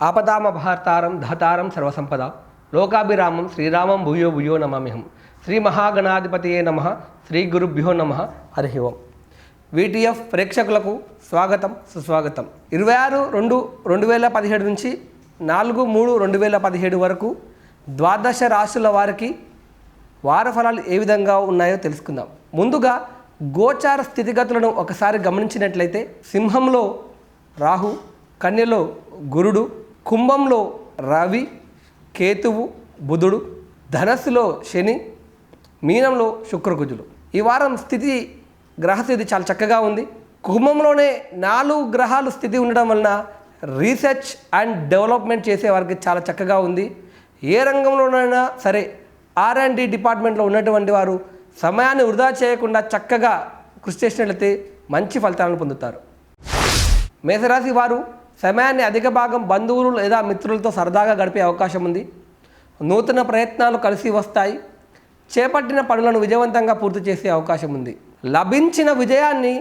ఆపదామపహర్తారం ధతారం సర్వసంపద లోకాభిరామం శ్రీరామం భూయో భూయో నమామ్యహం. శ్రీ మహాగణాధిపతియే నమః. శ్రీ గురుభ్యో నమః. హరి ఓం. వీటీఎఫ్ ప్రేక్షకులకు స్వాగతం, సుస్వాగతం. 26/2/2017 నుంచి 4/3/2017 వరకు ద్వాదశ రాశుల వారికి వార ఫలాలు ఏ విధంగా ఉన్నాయో తెలుసుకుందాం. ముందుగా గోచార స్థితిగతులను ఒకసారి గమనించినట్లయితే సింహంలో రాహు, కన్యలో గురుడు, కుంభంలో రవి, కేతువు, బుధుడు, ధనస్సులో శని, మీనంలో శుక్రకుజులు. ఈ వారం స్థితి గ్రహస్థితి చాలా చక్కగా ఉంది. కుంభంలోనే 4 గ్రహాలు స్థితి ఉండడం వలన రీసెర్చ్ అండ్ డెవలప్మెంట్ చేసే వారికి చాలా చక్కగా ఉంది. ఏ రంగంలోనైనా సరే R&D డిపార్ట్మెంట్లో ఉన్నటువంటి వారు సమయాన్ని వృధా చేయకుండా చక్కగా కృషి చేసినట్లయితే మంచి ఫలితాలను పొందుతారు. మేషరాశి వారు సమయాన్ని అధిక భాగం బంధువులు లేదా మిత్రులతో సరదాగా గడిపే అవకాశం ఉంది. నూతన ప్రయత్నాలు కలిసి వస్తాయి. చేపట్టిన పనులను విజయవంతంగా పూర్తి చేసే అవకాశం ఉంది. లభించిన విజయాన్ని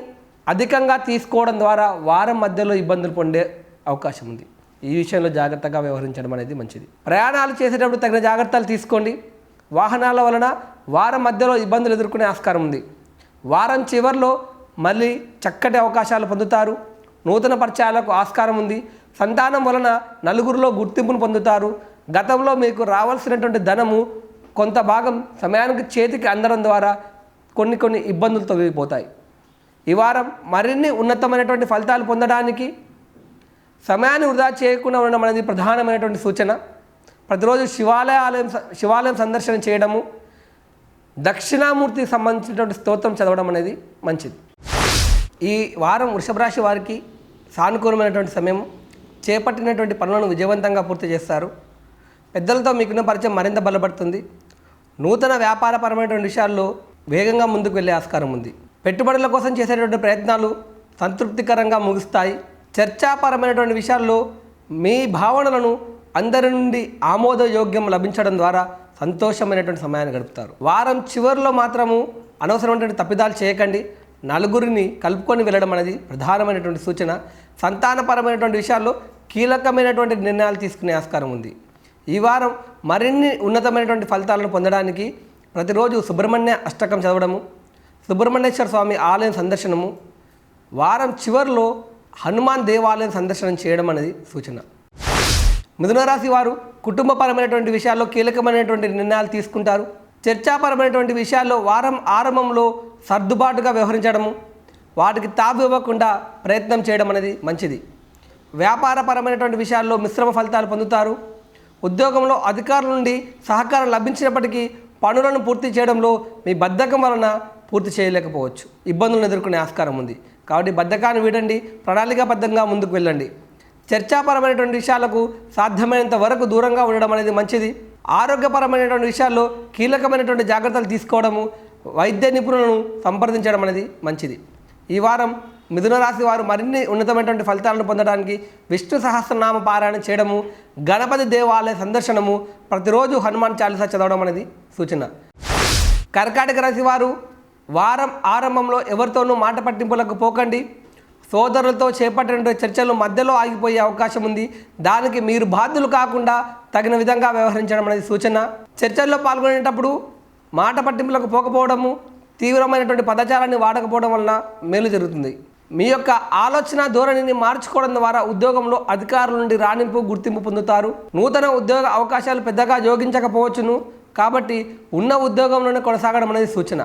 అధికంగా తీసుకోవడం ద్వారా వారం మధ్యలో ఇబ్బందులు పొందే అవకాశం ఉంది. ఈ విషయంలో జాగ్రత్తగా వ్యవహరించడం అనేది మంచిది. ప్రయాణాలు చేసేటప్పుడు తగిన జాగ్రత్తలు తీసుకోండి. వాహనాల వలన వారం మధ్యలో ఇబ్బందులు ఎదుర్కొనే ఆస్కారం ఉంది. వారం చివరిలో మళ్ళీ చక్కటి అవకాశాలు పొందుతారు. నూతన పరిచయాలకు ఆస్కారం ఉంది. సంతానం వలన నలుగురిలో గుర్తింపును పొందుతారు. గతంలో మీకు రావాల్సినటువంటి ధనము కొంత భాగం సమయానికి చేతికి అందడం ద్వారా కొన్ని ఇబ్బందులు తొలగిపోతాయి. ఈ వారం మరిన్ని ఉన్నతమైనటువంటి ఫలితాలు పొందడానికి సమయాన్ని వృధా చేయకుండా ఉండడం అనేది ప్రధానమైనటువంటి సూచన. ప్రతిరోజు శివాలయం సందర్శన చేయడము, దక్షిణామూర్తికి సంబంధించినటువంటి స్తోత్రం చదవడం అనేది మంచిది. ఈ వారం వృషభ రాశి వారికి సానుకూలమైనటువంటి సమయం. చేపట్టినటువంటి పనులను విజయవంతంగా పూర్తి చేస్తారు. పెద్దలతో మీకున్న పరిచయం మరింత బలపడుతుంది. నూతన వ్యాపారపరమైనటువంటి విషయాల్లో వేగంగా ముందుకు వెళ్ళే ఆస్కారం ఉంది. పెట్టుబడుల కోసం చేసేటువంటి ప్రయత్నాలు సంతృప్తికరంగా ముగుస్తాయి. చర్చాపరమైనటువంటి విషయాల్లో మీ భావనలను అందరి నుండి ఆమోదయోగ్యం లభించడం ద్వారా సంతోషమైనటువంటి సమయాన్ని గడుపుతారు. వారం చివరిలో మాత్రము అనవసరమైనటువంటి తప్పిదాలు చేయకండి. నలుగురిని కలుపుకొని వెళ్ళడం అనేది ప్రధానమైనటువంటి సూచన. సంతానపరమైనటువంటి విషయాల్లో కీలకమైనటువంటి నిర్ణయాలు తీసుకునే ఆస్కారం ఉంది. ఈ వారం మరిన్ని ఉన్నతమైనటువంటి ఫలితాలను పొందడానికి ప్రతిరోజు సుబ్రహ్మణ్య అష్టకం చదవడము, సుబ్రహ్మణ్యేశ్వర స్వామి ఆలయం సందర్శనము, వారం చివరిలో హనుమాన్ దేవాలయం సందర్శనం చేయడం అనేది సూచన. మిథున రాశి వారు కుటుంబపరమైనటువంటి విషయాల్లో కీలకమైనటువంటి నిర్ణయాలు తీసుకుంటారు. చర్చాపరమైనటువంటి విషయాల్లో వారం ఆరంభంలో సర్దుబాటుగా వ్యవహరించడము, వాటికి తావు ఇవ్వకుండా ప్రయత్నం చేయడం అనేది మంచిది. వ్యాపారపరమైనటువంటి విషయాల్లో మిశ్రమ ఫలితాలు పొందుతారు. ఉద్యోగంలో అధికారుల నుండి సహకారం లభించినప్పటికీ పనులను పూర్తి చేయడంలో మీ బద్ధకం వలన పూర్తి చేయలేకపోవచ్చు. ఇబ్బందులను ఎదుర్కొనే ఆస్కారం ఉంది. కాబట్టి బద్ధకాన్ని వీడండి, ప్రణాళికాబద్ధంగా ముందుకు వెళ్ళండి. చర్చాపరమైనటువంటి విషయాలకు సాధ్యమైనంత వరకు దూరంగా ఉండడం అనేది మంచిది. ఆరోగ్యపరమైనటువంటి విషయాల్లో కీలకమైనటువంటి జాగ్రత్తలు తీసుకోవడము, వైద్య నిపుణులను సంప్రదించడం అనేది మంచిది. ఈ వారం మిథున రాశి వారు మరిన్ని ఉన్నతమైనటువంటి ఫలితాలను పొందడానికి విష్ణు సహస్రనామ పారాయణ చేయడము, గణపతి దేవాలయ సందర్శనము, ప్రతిరోజు హనుమాన్ చాలీసా చదవడం అనేది సూచన. కర్కాటక రాశి వారు వారం ఆరంభంలో ఎవరితోనూ మాట పట్టింపులకు పోకండి. సోదరులతో చేపట్టినటువంటి చర్చలు మధ్యలో ఆగిపోయే అవకాశం ఉంది. దానికి మీరు బాధ్యులు కాకుండా తగిన విధంగా వ్యవహరించడం అనేది సూచన. చర్చల్లో పాల్గొనేటప్పుడు మాట పట్టింపులకు పోకపోవడము, తీవ్రమైనటువంటి పదజాలాన్ని వాడకపోవడం వలన మేలు జరుగుతుంది. మీ యొక్క ఆలోచన ధోరణిని మార్చుకోవడం ద్వారా ఉద్యోగంలో అధికారుల నుండి రాణింపు, గుర్తింపు పొందుతారు. నూతన ఉద్యోగ అవకాశాలు పెద్దగా యోగించకపోవచ్చును. కాబట్టి ఉన్న ఉద్యోగంలోనే కొనసాగడం అనేది సూచన.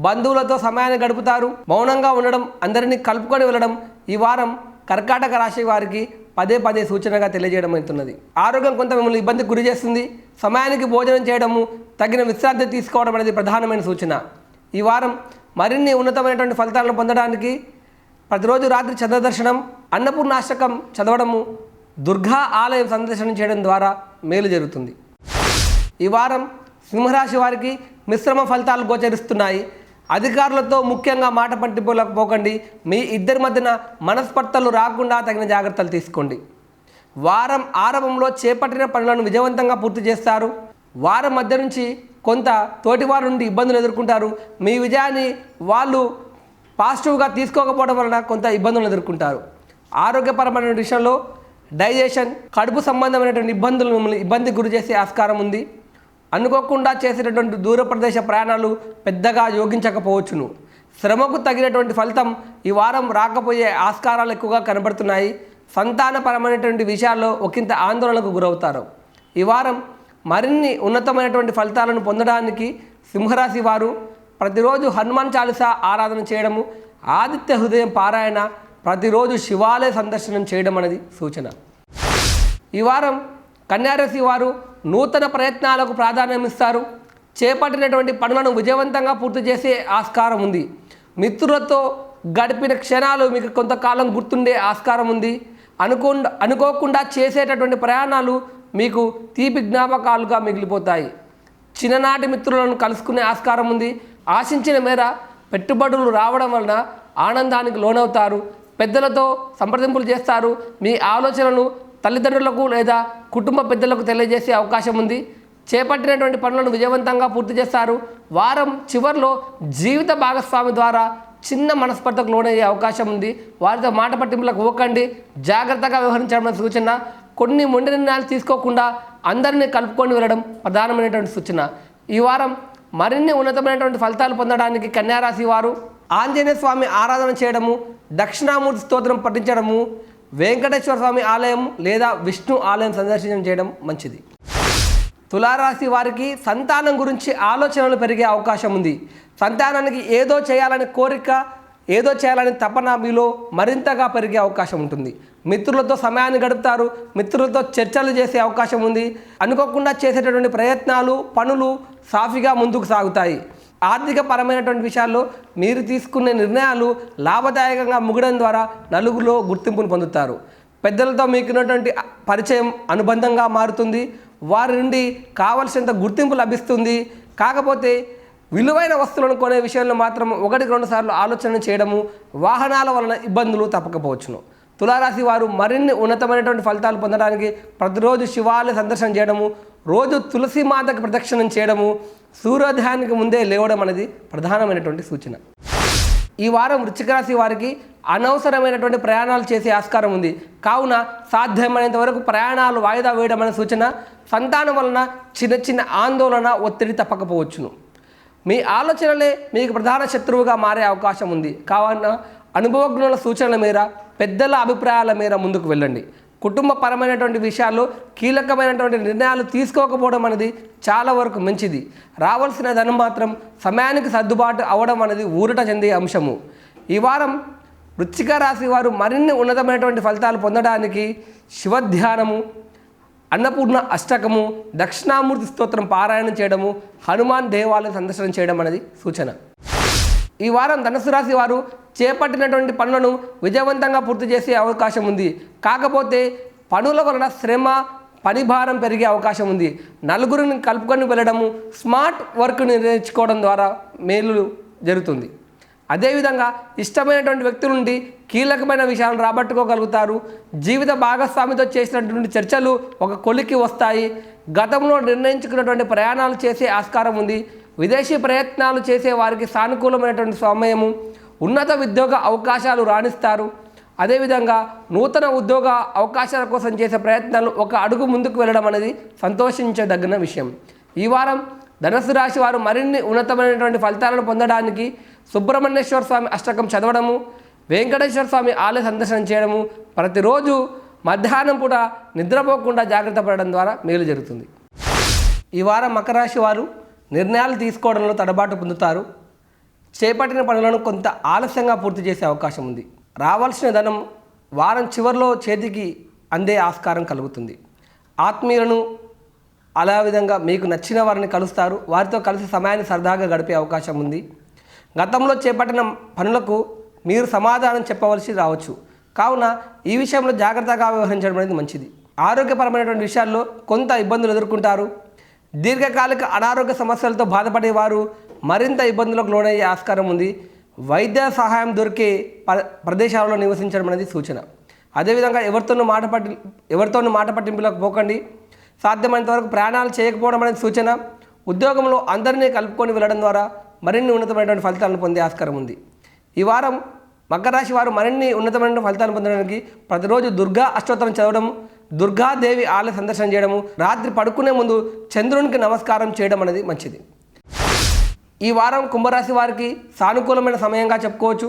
బంధువులతో సమయాన్ని గడుపుతారు. మౌనంగా ఉండడం, అందరినీ కలుపుకొని వెళ్ళడం ఈ వారం కర్కాటక రాశి వారికి పదే సూచనగా తెలియజేయడం అవుతున్నది. ఆరోగ్యం కొంత మిమ్మల్ని ఇబ్బందికి గురి చేస్తుంది. సమయానికి భోజనం చేయడము, తగిన విశ్రాంతి తీసుకోవడం అనేది ప్రధానమైన సూచన. ఈ వారం మరిన్ని ఉన్నతమైనటువంటి ఫలితాలను పొందడానికి ప్రతిరోజు రాత్రి చంద్రదర్శనం, అన్నపూర్ణాష్టకం చదవడము, దుర్గా ఆలయం సందర్శనం చేయడం ద్వారా మేలు జరుగుతుంది. ఈ వారం సింహరాశి వారికి మిశ్రమ ఫలితాలు గోచరిస్తున్నాయి. అధికారులతో ముఖ్యంగా మాట పట్టింపులకు పోకండి. మీ ఇద్దరి మధ్యన మనస్పర్ధలు రాకుండా తగిన జాగ్రత్తలు తీసుకోండి. వారం ఆరంభంలో చేపట్టిన పనులను విజయవంతంగా పూర్తి చేస్తారు. వారం మధ్య నుంచి కొంత తోటివారి నుండి ఇబ్బందులు ఎదుర్కొంటారు. మీ విజయాన్ని వాళ్ళు పాజిటివ్గా తీసుకోకపోవడం వలన కొంత ఇబ్బందులను ఎదుర్కొంటారు. ఆరోగ్యపరమైన విషయంలో డైజెషన్, కడుపు సంబంధమైనటువంటి ఇబ్బందులు మిమ్మల్ని ఇబ్బందికి గురి చేసే ఆస్కారం ఉంది. అనుకోకుండా చేసేటటువంటి దూర ప్రదేశ ప్రయాణాలు పెద్దగా యోగించకపోవచ్చును. శ్రమకు తగినటువంటి ఫలితం ఈ వారం రాకపోయే ఆస్కారాలు ఎక్కువగా కనబడుతున్నాయి. సంతానపరమైనటువంటి విషయాల్లో ఒకంత ఆందోళనకు గురవుతారు. ఈ వారం మరిన్ని ఉన్నతమైనటువంటి ఫలితాలను పొందడానికి సింహరాశి వారు ప్రతిరోజు హనుమాన్ చాలీసా ఆరాధన చేయడము, ఆదిత్య హృదయం పారాయణ, ప్రతిరోజు శివాలయ సందర్శనం చేయడం అనేది సూచన. ఈ వారం కన్యారాశి వారు నూతన ప్రయత్నాలకు ప్రాధాన్యం ఇస్తారు. చేపట్టినటువంటి పనులను విజయవంతంగా పూర్తి చేసే ఆస్కారం ఉంది. మిత్రులతో గడిపిన క్షణాలు మీకు కొంతకాలం గుర్తుండే ఆస్కారం ఉంది. అనుకోకుండా చేసేటటువంటి ప్రయాణాలు మీకు తీపి జ్ఞాపకాలుగా మిగిలిపోతాయి. చిన్ననాటి మిత్రులను కలుసుకునే ఆస్కారం ఉంది. ఆశించిన మేర పెట్టుబడులు రావడం వలన ఆనందానికి లోనవుతారు. పెద్దలతో సంప్రదింపులు చేస్తారు. మీ ఆలోచనలు తల్లిదండ్రులకు లేదా కుటుంబ పెద్దలకు తెలియజేసే అవకాశం ఉంది. చేపట్టినటువంటి పనులను విజయవంతంగా పూర్తి చేస్తారు. వారం చివరిలో జీవిత భాగస్వామి ద్వారా చిన్న మనస్పర్ధకు లోనయ్యే అవకాశం ఉంది. వారితో మాట పట్టింపులకు పోకండి. జాగ్రత్తగా వ్యవహరించడం సూచన. కొన్ని మొండి నిర్ణయాలు తీసుకోకుండా అందరినీ కలుపుకొని వెళ్ళడం ప్రధానమైనటువంటి సూచన. ఈ వారం మరిన్ని ఉన్నతమైనటువంటి ఫలితాలు పొందడానికి కన్యారాశి వారు ఆంజనేయ స్వామి ఆరాధన చేయడము, దక్షిణామూర్తి స్తోత్రం పఠించడము, వెంకటేశ్వర స్వామి ఆలయం లేదా విష్ణు ఆలయం సందర్శనం చేయడం మంచిది. తులారాశి వారికి సంతానం గురించి ఆలోచనలు పెరిగే అవకాశం ఉంది. సంతానానికి ఏదో చేయాలని కోరిక, ఏదో చేయాలని తపన మీలో మరింతగా పెరిగే అవకాశం ఉంటుంది. మిత్రులతో సమయాన్ని గడుపుతారు. మిత్రులతో చర్చలు చేసే అవకాశం ఉంది. అనుకోకుండా చేసేటటువంటి ప్రయత్నాలు, పనులు సాఫీగా ముందుకు సాగుతాయి. ఆర్థిక పరమైనటువంటి విషయాల్లో మీరు తీసుకునే నిర్ణయాలు లాభదాయకంగా ముగడం ద్వారా నలుగురిలో గుర్తింపును పొందుతారు. పెద్దలతో మీకున్నటువంటి పరిచయం అనుబంధంగా మారుతుంది. వారి నుండి కావలసినంత గుర్తింపు లభిస్తుంది. కాకపోతే విలువైన వస్తువులను కొనే విషయంలో మాత్రం 1-2 సార్లు ఆలోచన చేయడము, వాహనాల వలన ఇబ్బందులు తప్పకపోవచ్చును. తులారాశి వారు మరిన్ని ఉన్నతమైనటువంటి ఫలితాలు పొందడానికి ప్రతిరోజు శివాలయ సందర్శన చేయడము, రోజు తులసి మాతకు ప్రదక్షిణం చేయడము, సూర్యోదయానికి ముందే లేవడం అనేది ప్రధానమైనటువంటి సూచన. ఈ వారం వృశ్చిక రాశి వారికి అనవసరమైనటువంటి ప్రయాణాలు చేసే ఆస్కారం ఉంది. కావున సాధ్యమైనంత వరకు ప్రయాణాలు వాయిదా వేయడం అనే సూచన. సంతానం వలన చిన్న ఆందోళన, ఒత్తిడి తప్పకపోవచ్చును. మీ ఆలోచనలే మీకు ప్రధాన శత్రువుగా మారే అవకాశం ఉంది. కావున అనుభవజ్ఞుల సూచనల మేర, పెద్దల అభిప్రాయాల మేర ముందుకు వెళ్ళండి. కుటుంబపరమైనటువంటి విషయాల్లో కీలకమైనటువంటి నిర్ణయాలు తీసుకోకపోవడం అనేది చాలా వరకు మంచిది. రావాల్సిన ధనం మాత్రం సమయానికి సర్దుబాటు అవ్వడం అనేది ఊరట చెందే అంశము. ఈ వారం వృశ్చిక రాశి వారు మరిన్ని ఉన్నతమైనటువంటి ఫలితాలు పొందడానికి శివధ్యానము, అన్నపూర్ణ అష్టకము, దక్షిణామూర్తి స్తోత్రం పారాయణం చేయడము, హనుమాన్ దేవాలయం సందర్శనం చేయడం అనేది సూచన. ఈ వారం ధనుసు రాశి వారు చేపట్టినటువంటి పనులను విజయవంతంగా పూర్తి చేసే అవకాశం ఉంది. కాకపోతే పనుల వలన శ్రమ, పని భారం పెరిగే అవకాశం ఉంది. నలుగురిని కలుపుకొని వెళ్ళడము, స్మార్ట్ వర్క్ని నేర్చుకోవడం ద్వారా మేలు జరుగుతుంది. అదేవిధంగా ఇష్టమైనటువంటి వ్యక్తుల నుండి కీలకమైన విషయాలను రాబట్టుకోగలుగుతారు. జీవిత భాగస్వామితో చేసినటువంటి చర్చలు ఒక కొలికి వస్తాయి. గతంలో నిర్ణయించుకున్నటువంటి ప్రయాణాలు చేసే ఆస్కారం ఉంది. విదేశీ ప్రయత్నాలు చేసే వారికి సానుకూలమైనటువంటి సమయము. ఉన్నత ఉద్యోగ అవకాశాలు రాణిస్తారు. అదేవిధంగా నూతన ఉద్యోగ అవకాశాల కోసం చేసే ప్రయత్నాలు ఒక అడుగు ముందుకు వెళ్ళడం అనేది సంతోషించదగిన విషయం. ఈ వారం ధనుసు రాశి వారు మరిన్ని ఉన్నతమైనటువంటి ఫలితాలను పొందడానికి సుబ్రహ్మణ్యేశ్వర స్వామి అష్టకం చదవడము, వెంకటేశ్వర స్వామి ఆలయ సందర్శనం చేయడము, ప్రతిరోజు మధ్యాహ్నం పూట నిద్రపోకుండా జాగ్రత్త పడడం ద్వారా మేలు జరుగుతుంది. ఈ వారం మకర రాశి వారు నిర్ణయాలు తీసుకోవడంలో తడబాటు పొందుతారు. చేపట్టిన పనులను కొంత ఆలస్యంగా పూర్తి చేసే అవకాశం ఉంది. రావాల్సిన ధనం వారం చివరిలో చేతికి అందే ఆస్కారం కలుగుతుంది. ఆత్మీయులను అలా విధంగా మీకు నచ్చిన వారిని కలుస్తారు. వారితో కలిసి సమయాన్ని సరదాగా గడిపే అవకాశం ఉంది. గతంలో చేపట్టిన పనులకు మీరు సమాధానం చెప్పవలసి రావచ్చు. కావున ఈ విషయంలో జాగ్రత్తగా వ్యవహరించడం అనేది మంచిది. ఆరోగ్యపరమైనటువంటి విషయాల్లో కొంత ఇబ్బందులు ఎదుర్కొంటారు. దీర్ఘకాలిక అనారోగ్య సమస్యలతో బాధపడేవారు మరింత ఇబ్బందులకు లోనయ్యే ఆస్కారం ఉంది. వైద్య సహాయం దొరికే ప్రదేశాలలో నివసించడం అనేది సూచన. అదేవిధంగా ఎవరితోనూ మాట పట్టింపులకు పోకండి. సాధ్యమైనంత వరకు ప్రయాణాలు చేయకపోవడం అనేది సూచన. ఉద్యోగంలో అందరినీ కలుపుకొని వెళ్ళడం ద్వారా మరిన్ని ఉన్నతమైనటువంటి ఫలితాలను పొందే ఆస్కారం ఉంది. ఈ వారం మకర రాశి వారు మరిన్ని ఉన్నతమైన ఫలితాలు పొందడానికి ప్రతిరోజు దుర్గా అష్టోత్తరం చదవడం, దుర్గాదేవి ఆలయ సందర్శన చేయడము, రాత్రి పడుకునే ముందు చంద్రునికి నమస్కారం చేయడం అనేది మంచిది. ఈ వారం కుంభరాశి వారికి సానుకూలమైన సమయంగా చెప్పుకోవచ్చు.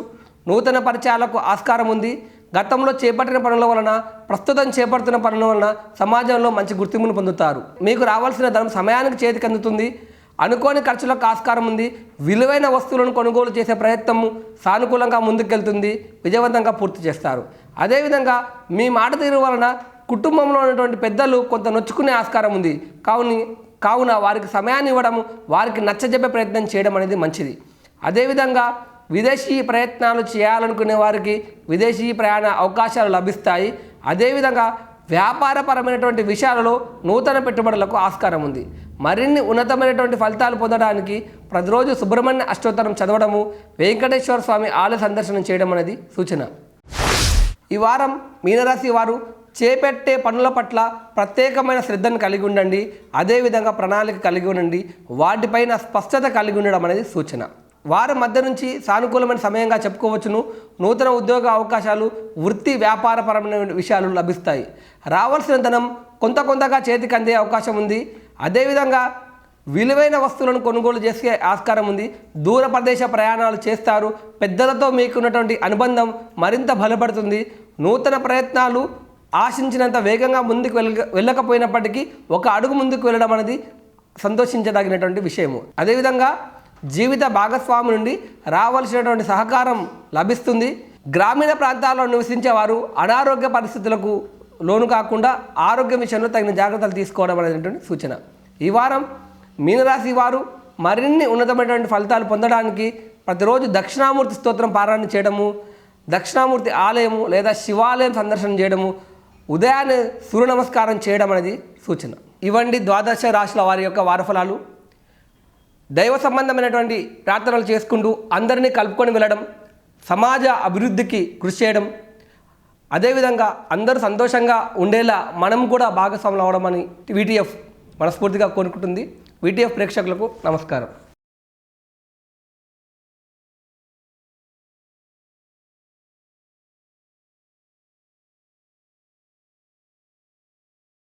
నూతన పరిచయాలకు ఆస్కారం ఉంది. గతంలో చేపట్టిన పనుల వలన, ప్రస్తుతం చేపడుతున్న పనుల వలన సమాజంలో మంచి గుర్తింపును పొందుతారు. మీకు రావాల్సిన ధనం సమయానికి చేతికి అందుతుంది. అనుకోని ఖర్చులకు ఆస్కారం ఉంది. విలువైన వస్తువులను కొనుగోలు చేసే ప్రయత్నము సానుకూలంగా ముందుకెళ్తుంది. విజయవంతంగా పూర్తి చేస్తారు. అదేవిధంగా మీ మాట తీరు వలన కుటుంబంలో ఉన్నటువంటి పెద్దలు కొంత నొచ్చుకునే ఆస్కారం ఉంది. కావున వారికి సమయాన్ని ఇవ్వడము, వారికి నచ్చజెప్పే ప్రయత్నం చేయడం అనేది మంచిది. అదేవిధంగా విదేశీ ప్రయత్నాలు చేయాలనుకునే వారికి విదేశీ ప్రయాణ అవకాశాలు లభిస్తాయి. అదేవిధంగా వ్యాపారపరమైనటువంటి విషయాలలో నూతన పెట్టుబడులకు ఆస్కారం ఉంది. మరిన్ని ఉన్నతమైనటువంటి ఫలితాలు పొందడానికి ప్రతిరోజు సుబ్రహ్మణ్య అష్టోత్తరం చదవడము, వెంకటేశ్వర స్వామి ఆలయ సందర్శనం చేయడం అనేది సూచన. ఈ వారం మీనరాశి వారు చేపట్టే పనుల పట్ల ప్రత్యేకమైన శ్రద్ధను కలిగి ఉండండి. అదేవిధంగా ప్రణాళిక కలిగి ఉండండి. వాటిపైన స్పష్టత కలిగి ఉండడం అనేది సూచన. వారం మధ్య నుంచి సానుకూలమైన సమయంగా చెప్పుకోవచ్చును. నూతన ఉద్యోగ అవకాశాలు, వృత్తి వ్యాపారపరమైన విషయాలు లభిస్తాయి. రావాల్సిన ధనం కొంతగా చేతికి అందే అవకాశం ఉంది. అదేవిధంగా విలువైన వస్తువులను కొనుగోలు చేసే ఆస్కారం ఉంది. దూర ప్రదేశ ప్రయాణాలు చేస్తారు. పెద్దలతో మీకున్నటువంటి అనుబంధం మరింత బలపడుతుంది. నూతన ప్రయత్నాలు ఆశించినంత వేగంగా ముందుకు వెళ్ళకపోయినప్పటికీ ఒక అడుగు ముందుకు వెళ్ళడం అనేది సంతోషించదగినటువంటి విషయము. అదేవిధంగా జీవిత భాగస్వామి నుండి రావాల్సినటువంటి సహకారం లభిస్తుంది. గ్రామీణ ప్రాంతాల్లో నివసించే వారు అనారోగ్య పరిస్థితులకు లోను కాకుండా ఆరోగ్యం విషయంలో తగిన జాగ్రత్తలు తీసుకోవడం అనేటువంటి సూచన. ఈ వారం మీనరాశి వారు మరిన్ని ఉన్నతమైనటువంటి ఫలితాలు పొందడానికి ప్రతిరోజు దక్షిణామూర్తి స్తోత్రం పారాయణ చేయడము, దక్షిణామూర్తి ఆలయము లేదా శివాలయం సందర్శన చేయడము, ఉదయాన్నే సూర్య నమస్కారం చేయడం అనేది సూచన. ఇవండి ద్వాదశ రాశుల వారి యొక్క వారఫలాలు. దైవ సంబంధమైనటువంటి ప్రార్థనలు చేసుకుంటూ అందరినీ కలుపుకొని వెళ్ళడం, సమాజ అభివృద్ధికి కృషి చేయడం, అదేవిధంగా అందరూ సంతోషంగా ఉండేలా మనం కూడా భాగస్వాములు అవడం అని వీటీఎఫ్ మనస్ఫూర్తిగా కోరుకుంటుంది. వీటీఎఫ్ ప్రేక్షకులకు నమస్కారం.